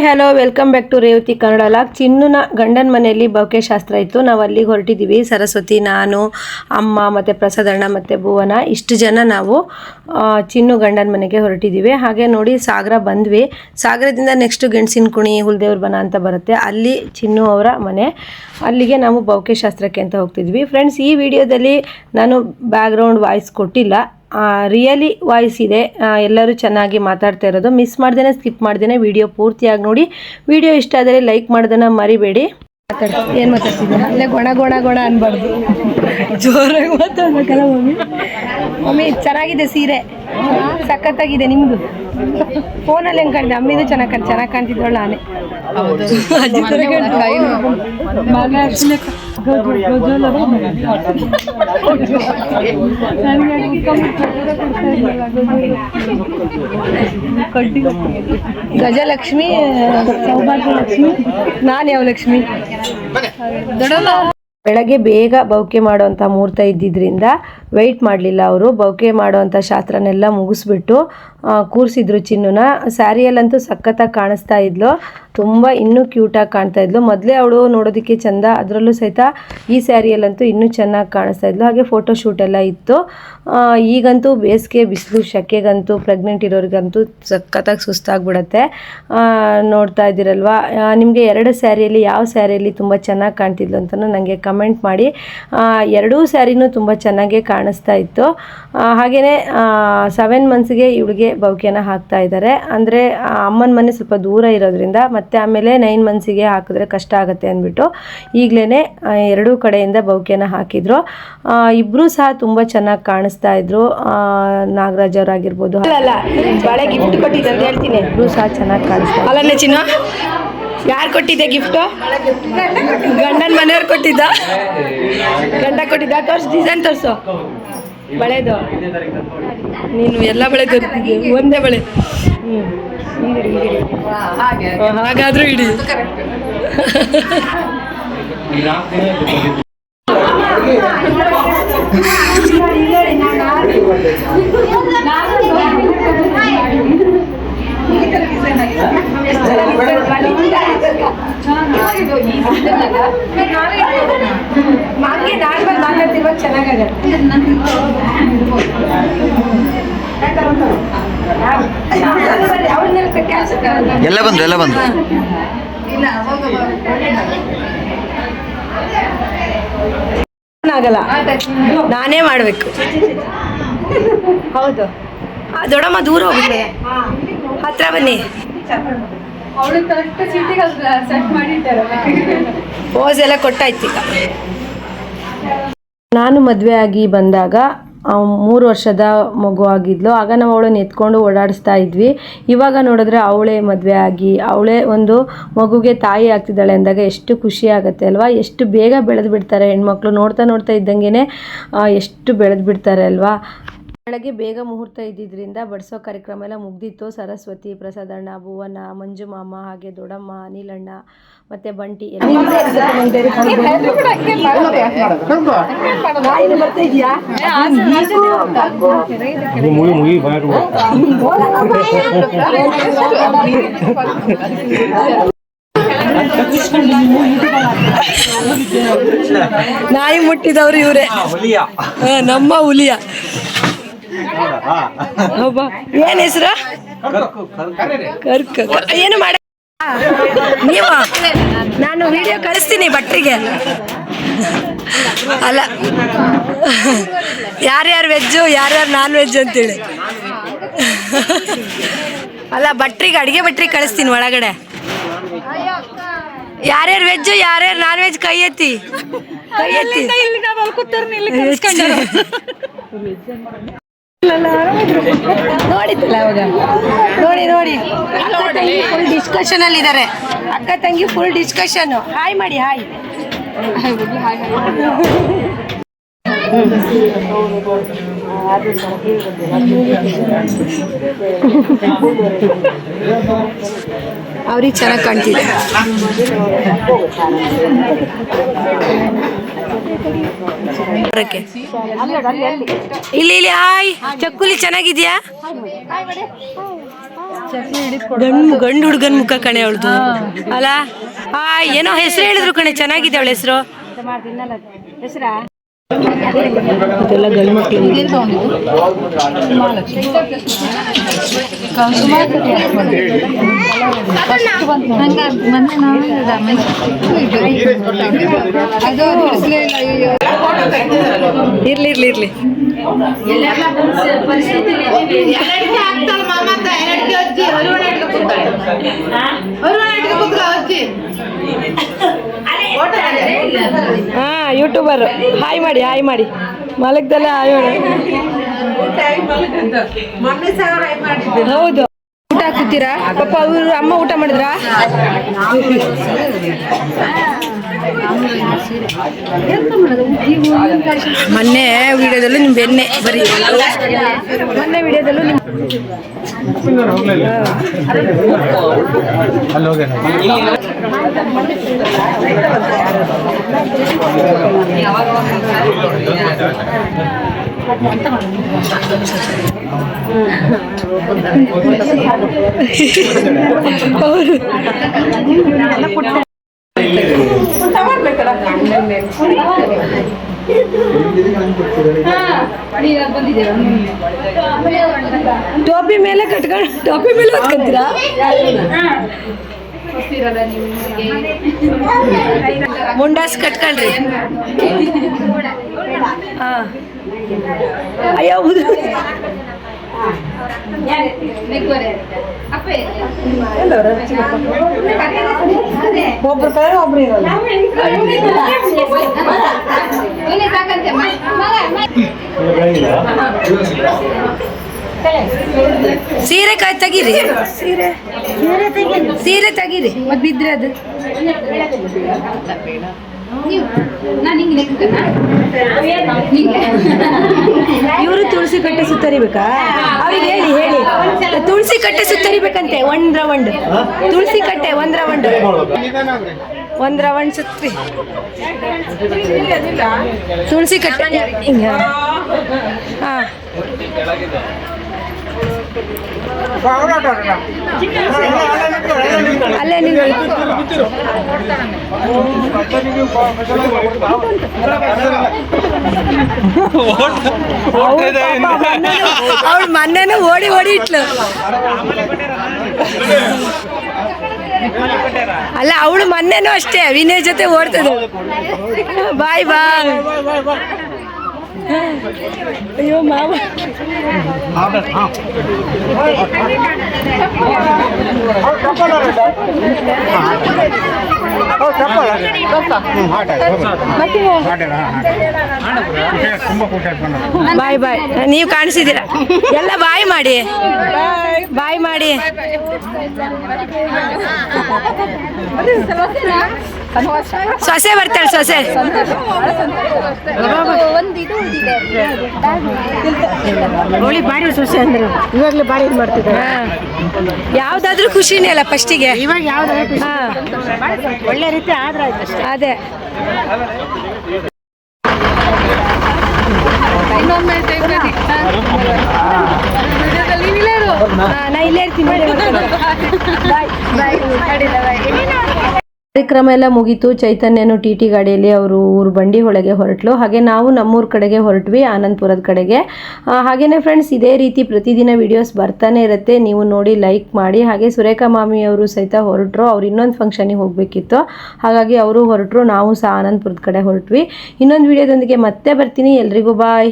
Hello welcome back to Revathi Kannada vlog. ಚಿನ್ನುನ ಗಂಡನ ಮನೆಯಲ್ಲಿ ಬೌಕೆ ಶಾಸ್ತ್ರ ಇತ್ತು. ನಾವು ಅಲ್ಲಿಗೆ ಹೊರಟಿದ್ದೀವಿ. ಸರಸ್ವತಿ, ನಾನು, ಅಮ್ಮ ಮತ್ತು ಪ್ರಸಾದಣ್ಣ ಮತ್ತು ಭುವನ ಇಷ್ಟು ಜನ ನಾವು ಚಿನ್ನು ಗಂಡನ ಮನೆಗೆ ಹೊರಟಿದ್ದೀವಿ. ಹಾಗೆ ನೋಡಿ ಸಾಗರ ಬಂದ್ವಿ. ಸಾಗರದಿಂದ ನೆಕ್ಸ್ಟ್ ಗೆಣಸಿನ ಕುಣಿ ಹುಲ್ದೇವ್ರ ಬನ ಅಂತ ಬರುತ್ತೆ, ಅಲ್ಲಿ ಚಿನ್ನು ಅವರ ಮನೆ. ಅಲ್ಲಿಗೆ ನಾವು ಬೌಕೆ ಶಾಸ್ತ್ರಕ್ಕೆ ಅಂತ ಹೋಗ್ತಿದ್ವಿ. ಫ್ರೆಂಡ್ಸ್, ಈ ವಿಡಿಯೋದಲ್ಲಿ ನಾನು ಬ್ಯಾಕ್ಗ್ರೌಂಡ್ ವಾಯ್ಸ್ ಕೊಟ್ಟಿಲ್ಲ, ರಿಯಲಿ ವಾಯ್ಸ್ ಇದೆ. ಎಲ್ಲರೂ ಚೆನ್ನಾಗಿ ಮಾತಾಡ್ತಾ ಇರೋದು. ಮಿಸ್ ಮಾಡ್ದೇನೆ ಸ್ಕಿಪ್ ಮಾಡ್ದೇನೆ ವಿಡಿಯೋ ಪೂರ್ತಿಯಾಗಿ ನೋಡಿ. ವಿಡಿಯೋ ಇಷ್ಟ ಆದರೆ ಲೈಕ್ ಮಾಡೋದನ್ನು ಮರಿಬೇಡಿ. ಏನು ಮಾತಾಡ್ತಿದ್ದೀರಾ? ಅಲ್ಲೇ ಗೊಣ ಗೊಣ ಗೊಣ ಅನ್ಬಾರ್ದು, ಜೋರಾಗಿ ಮಾತಾಡ್ಬೇಕಲ್ಲ ಮಮ್ಮಿ. ಮಮ್ಮಿ ಚೆನ್ನಾಗಿದೆ ಸೀರೆ, ಸಖತ್ತಾಗಿದೆ. ನಿಮ್ಮದು ಫೋನಲ್ಲಿ ಹೆಂಗೆ ಕಾಣ್ತಿದ್ದೆ? ಅಮ್ಮಿದು ಚೆನ್ನಾಗಿ ಕಾಣ್ತಿದ್ದವಳು ನಾನೇ. ಗಜಲಕ್ಷ್ಮಿ, ಸೌಭಾಗ್ಯಲಕ್ಷ್ಮಿ, ನಾನು ಯಾವ ಲಕ್ಷ್ಮಿ? ಬೆಳಗ್ಗೆ ಬೇಗ ಬೌಕೆ ಮಾಡುವಂಥ ಮುಹೂರ್ತ ಇದ್ದಿದ್ದರಿಂದ ವೆಯ್ಟ್ ಮಾಡಲಿಲ್ಲ ಅವರು. ಬೌಕೆ ಮಾಡುವಂಥ ಶಾಸ್ತ್ರನೆಲ್ಲ ಮುಗಿಸ್ಬಿಟ್ಟು ಕೂರಿಸಿದ್ರು ಚಿನ್ನುನ. ಸ್ಯಾರಿಯಲ್ಲಂತೂ ಸಖತ್ತಾಗಿ ಕಾಣಿಸ್ತಾ ಇದ್ಲು, ತುಂಬ ಇನ್ನೂ ಕ್ಯೂಟಾಗಿ ಕಾಣ್ತಾ ಇದ್ಲು. ಮೊದಲೇ ಅವಳು ನೋಡೋದಕ್ಕೆ ಚೆಂದ, ಅದರಲ್ಲೂ ಸಹಿತ ಈ ಸ್ಯಾರಿಯಲ್ಲಂತೂ ಇನ್ನೂ ಚೆನ್ನಾಗಿ ಕಾಣಿಸ್ತಾ ಇದ್ಲು. ಹಾಗೆ ಫೋಟೋ ಶೂಟ್ ಎಲ್ಲ ಇತ್ತು. ಈಗಂತೂ ಬೇಸಿಗೆ ಬಿಸಿಲು ಶೆಕೆಗಂತೂ ಪ್ರೆಗ್ನೆಂಟ್ ಇರೋರಿಗಂತೂ ಸಖತ್ತಾಗಿ ಸುಸ್ತಾಗ್ಬಿಡತ್ತೆ. ನೋಡ್ತಾ ಇದ್ದೀರಲ್ವ, ನಿಮಗೆ ಎರಡು ಸ್ಯಾರಿಯಲ್ಲಿ ಯಾವ ಸ್ಯಾರಿಯಲ್ಲಿ ತುಂಬ ಚೆನ್ನಾಗಿ ಕಾಣ್ತಿದ್ಲು ಅಂತಲೂ ನನಗೆ ಕಮೆಂಟ್ ಮಾಡಿ. ಎರಡೂ ಸ್ಯಾರಿನೂ ತುಂಬ ಚೆನ್ನಾಗೇ ಕಾಣಿಸ್ತಾ ಇತ್ತು. ಹಾಗೆಯೇ 7 ಮಂತ್ಸ್ಗೆ ಇವಳಿಗೆ ಬೌಕೆನ ಹಾಕ್ತಾ ಇದ್ದಾರೆ. ಅಂದರೆ ಅಮ್ಮನ ಮನೆ ಸ್ವಲ್ಪ ದೂರ ಇರೋದ್ರಿಂದ, ಮತ್ತು ಆಮೇಲೆ 9 ಮಂತ್ಸಿಗೆ ಹಾಕಿದ್ರೆ ಕಷ್ಟ ಆಗುತ್ತೆ ಅಂದ್ಬಿಟ್ಟು ಈಗಲೇ ಎರಡೂ ಕಡೆಯಿಂದ ಬೌಕೆನ ಹಾಕಿದ್ರು. ಇಬ್ಬರೂ ಸಹ ತುಂಬ ಚೆನ್ನಾಗಿ ಕಾಣಿಸ್ತಾ ಇದ್ರು. ನಾಗರಾಜ್ ಅವರಾಗಿರ್ಬೋದು, ಬಳೆ ಗಿಫ್ಟ್ ಕೊಟ್ಟಿದ್ದೆ ಅಂತ ಹೇಳ್ತೀನಿ, ಇಬ್ಬರೂ ಸಹ ಚೆನ್ನಾಗಿ ಕಾಣಿಸ್ತಾ ಅಲ್ಲೇ. ಚಿನ್ನ ಯಾರು ಕೊಟ್ಟಿದ್ದೆ ಗಿಫ್ಟು? ಗಂಡನ ಮನೆಯವ್ರು ಕೊಟ್ಟಿದ್ದ? ಗಂಡ ಕೊಟ್ಟಿದ್ದ? ತೋರಿಸು, ಡಿಸೈನ್ ತೋರಿಸು ಬಳೆದು. ನೀನು ಎಲ್ಲ ಬಳೆ ತೋರಿಸ್ತಿದ್ದೆ, ಒಂದೇ ಬಳೆ. ಹಾಗಾದ್ರೂ ಇಡಿ. ಎಲ್ಲ ಬಂದು ಆಗಲ್ಲ, ನಾನೇ ಮಾಡಬೇಕು. ಹೌದು, ದೊಡ್ಡಮ್ಮ ದೂರ ಹೋಗ್ಬಿಟ್ಟೆ, ಹತ್ರ ಬನ್ನಿ. ಪೋಸ್ ಎಲ್ಲ ಕೊಟ್ಟಾಯ್ತು. ಈಗ ನಾನು ಮದುವೆ ಆಗಿ ಬಂದಾಗ 3 ವರ್ಷದ ಮಗು ಆಗಿದ್ಲು. ಆಗ ನಾವು ಅವಳನ್ನು ಎತ್ಕೊಂಡು ಓಡಾಡಿಸ್ತಾ ಇದ್ವಿ. ಇವಾಗ ನೋಡಿದ್ರೆ ಅವಳೇ ಮದುವೆ ಆಗಿ ಅವಳೇ ಒಂದು ಮಗುಗೆ ತಾಯಿ ಆಗ್ತಿದ್ದಾಳೆ ಅಂದಾಗ ಎಷ್ಟು ಖುಷಿ ಆಗುತ್ತೆ ಅಲ್ವಾ? ಎಷ್ಟು ಬೇಗ ಬೆಳೆದು ಬಿಡ್ತಾರೆ ಹೆಣ್ಮಕ್ಳು. ನೋಡ್ತಾ ಇದ್ದಂಗೆ ಎಷ್ಟು ಬೆಳೆದು ಬಿಡ್ತಾರೆ ಅಲ್ವಾ? ಬೆಳಗ್ಗೆ ಬೇಗ ಮುಹೂರ್ತ ಇದ್ದಿದ್ದರಿಂದ ಬಡಿಸೋ ಕಾರ್ಯಕ್ರಮ ಎಲ್ಲ ಮುಗ್ದಿತ್ತು. ಸರಸ್ವತಿ, ಪ್ರಸಾದಣ್ಣ, ಭುವನ, ಮಂಜು ಮಾಮ, ಹಾಗೆ ದೊಡ್ಡಮ್ಮ, ನೀಲಣ್ಣ ಮತ್ತು ಬಂಟಿ ನಾಯಿ ಮುಟ್ಟಿದವರು ಇವರೇ, ನಮ್ಮ ಹುಲಿಯ. ಏನ್ ಹೆಸರು? ಏನು ಮಾಡ ನೀವು? ನಾನು ವಿಡಿಯೋ ಕಳಿಸ್ತೀನಿ ಭಟ್ರಿಗೆ. ಅಲ್ಲ, ಯಾರ್ಯಾರು ವೆಜ್ಜು ಯಾರ್ಯಾರು ನಾನ್ ವೆಜ್ ಅಂತೇಳಿ. ಅಲ್ಲ, ಭಟ್ರಿಗೆ, ಅಡುಗೆ ಭಟ್ರಿಗೆ ಕಳಿಸ್ತೀನಿ ಒಳಗಡೆ. ಯಾರ್ಯಾರು ವೆಜ್ಜು ಯಾರ್ಯಾರು ನಾನ್ ವೆಜ್ ಕೈ ಎತ್ತಿ. ನೋಡಿದ್ದಲ್ಲ ಅವಾಗ. ನೋಡಿ ಅಕ್ಕ ತಂಗಿ ಫುಲ್ ಡಿಸ್ಕಷನ್ ಅಲ್ಲಿ ಇದ್ದಾರೆ. ಅಕ್ಕ ತಂಗಿ ಫುಲ್ ಡಿಸ್ಕಷನ್. ಹಾಯ್ ಮಾಡಿ, ಹಾಯ್. ಅವ್ರಿಗೆ ಚೆನ್ನಾಗಿ ಕಾಣ್ತಿದೆ. ಇಲ್ಲಿ ಇಲ್ಲಿ ಹಾಯ್. ಚಕ್ಕುಲಿ ಚೆನ್ನಾಗಿದ್ಯಾ? ಗಂಡು ಹುಡುಗನ ಮುಖ ಕಣೆ ಅವಳದು ಅಲ್ಲ. ಏನೋ ಹೆಸರು ಹೇಳಿದ್ರು ಕಣೆ, ಚೆನ್ನಾಗಿದೆ ಅವಳ ಹೆಸರು. ಅದೆಲ್ಲ ಗಂಡು ಮಕ್ಕಳು. ಇರ್ಲಿ ಇರ್ಲಿ ಇರ್ಲಿ. ಹಾ ಯೂಟ್ಯೂಬರ್. ಹಾಯ್ ಮಾಡಿ ಹಾಯ್ ಮಾಡಿ. ಮಲಗ್ದಲ್ಲ ಹಾಯ್ ಮಾಡಿ. ಹೌದು. ಊಟ ಹಾಕುತ್ತೀರಾ ಪಾಪ? ಅವರು ಅಮ್ಮ ಊಟ ಮಾಡಿದ್ರಾ? ಮೊನ್ನೆ ವಿಡಿಯೋದಲ್ಲೂ ನಿಮ್ ಬೆನ್ನೆ ಬರೀ. ಮೊನ್ನೆ ವಿಡಿಯೋದಲ್ಲೂ ನಿಮ್ ಟೋಪಿ ಮೇಲೆ ಕಟ್ಕೊಂಡು ಟೋಪಿ ಮೇಲೆ ಹೊತ್ಕೊಂತೀರಾ? ಮುಂಡಾಸ್ ಕಟ್ಕೊಳ್ರಿ. ಅಯ್ಯೋ ಒಬ್ರು ಕೈ ಒಬ್ರು ಇರೋಲ್ಲ. ಸೀರೆ ಕಾಯಿ ತೆಗೀರಿ. ಸೀರೆ ತೆಗೀರಿ ಮತ್ತೆ ಬಿದ್ರೆ ಅದು. ಇವರು ತುಳಸಿ ಕಟ್ಟೆ ಸುತ್ತರಿಬೇಕಾ? ಅವ್ರಿಗೆ ಹೇಳಿ ಹೇಳಿ, ತುಳಸಿ ಕಟ್ಟೆ ಸುತ್ತರಿಬೇಕಂತೆ. ಒಂದ್ ರೌಂಡ್ ತುಳಸಿ ಕಟ್ಟೆ, ಒಂದ್ ರೌಂಡ್ ಸುತ್ತಿ ತುಳಸಿ ಕಟ್ಟೆ. ಹಾ ಅಲ್ಲೇ ನೀವು ಅವಳು ಮೊನ್ನೆನೂ ಓಡಿ ಓಡಿ ಇಟ್ಲು. ಅಲ್ಲ ಅವಳು ಮೊನ್ನೆನೂ ಅಷ್ಟೇ ವಿನಯ್ ಜೊತೆ ಓಡ್ತದು. ಬಾಯ್ ಬಾಯ್. ಅಯ್ಯೋ ಮಾವ ಬಾಯ್ ಬಾಯ್. ನೀವು ಕಾಣಿಸಿದ್ದೀರಾ ಎಲ್ಲ. ಬಾಯ್ ಮಾಡಿ ಬಾಯ್ ಮಾಡಿ. ಸೊಸೆ ಬರ್ತಾಳೆ ಸೊಸೆ. ಹೋಳಿ ಬಾರಿ ಸೊಸೆ ಅಂದ್ರೆ ಇವಾಗಲೇ ಬಾರಿ ಇದು ಮಾಡ್ತಿದ್ದಾರೆ. ಯಾವ್ದಾದ್ರೂ ಖುಷಿನೇ ಅಲ್ಲ ಫಸ್ಟಿಗೆ. ಇವಾಗ ಯಾವ್ದಾದ್ರು ಒಳ್ಳೆ ರೀತಿ ಆದ್ರೆ ಅದೇ. ನಾ ಇಲ್ಲೇ ಇರ್ತೀನಿ. ಕಾರ್ಯಕ್ರಮ ಎಲ್ಲ ಮುಗೀತು. ಚೈತನ್ಯನು ಟಿ ಟಿ ಗಾಡಿಯಲ್ಲಿ ಅವರು ಊರು ಬಂಡಿ ಒಳಗೆ ಹೊರಟ್ಲು. ಹಾಗೆ ನಾವು ನಮ್ಮೂರ ಕಡೆಗೆ ಹೊರಟ್ವಿ, ಆನಂದಪುರದ ಕಡೆಗೆ. ಹಾಗೇನೆ ಫ್ರೆಂಡ್ಸ್, ಇದೇ ರೀತಿ ಪ್ರತಿದಿನ ವಿಡಿಯೋಸ್ ಬರ್ತಾನೆ ಇರುತ್ತೆ. ನೀವು ನೋಡಿ ಲೈಕ್ ಮಾಡಿ. ಹಾಗೆ ಸುರೇಖಾ ಮಾಮಿಯವರು ಸಹಿತ ಹೊರಟರು. ಅವ್ರು ಇನ್ನೊಂದು ಫಂಕ್ಷನಿಗೆ ಹೋಗಬೇಕಿತ್ತು, ಹಾಗಾಗಿ ಅವರು ಹೊರಟರು. ನಾವು ಸಹ ಆನಂದಪುರದ ಕಡೆ ಹೊರಟ್ವಿ. ಇನ್ನೊಂದು ವಿಡಿಯೋದೊಂದಿಗೆ ಮತ್ತೆ ಬರ್ತೀನಿ. ಎಲ್ರಿಗೂ ಬಾಯ್.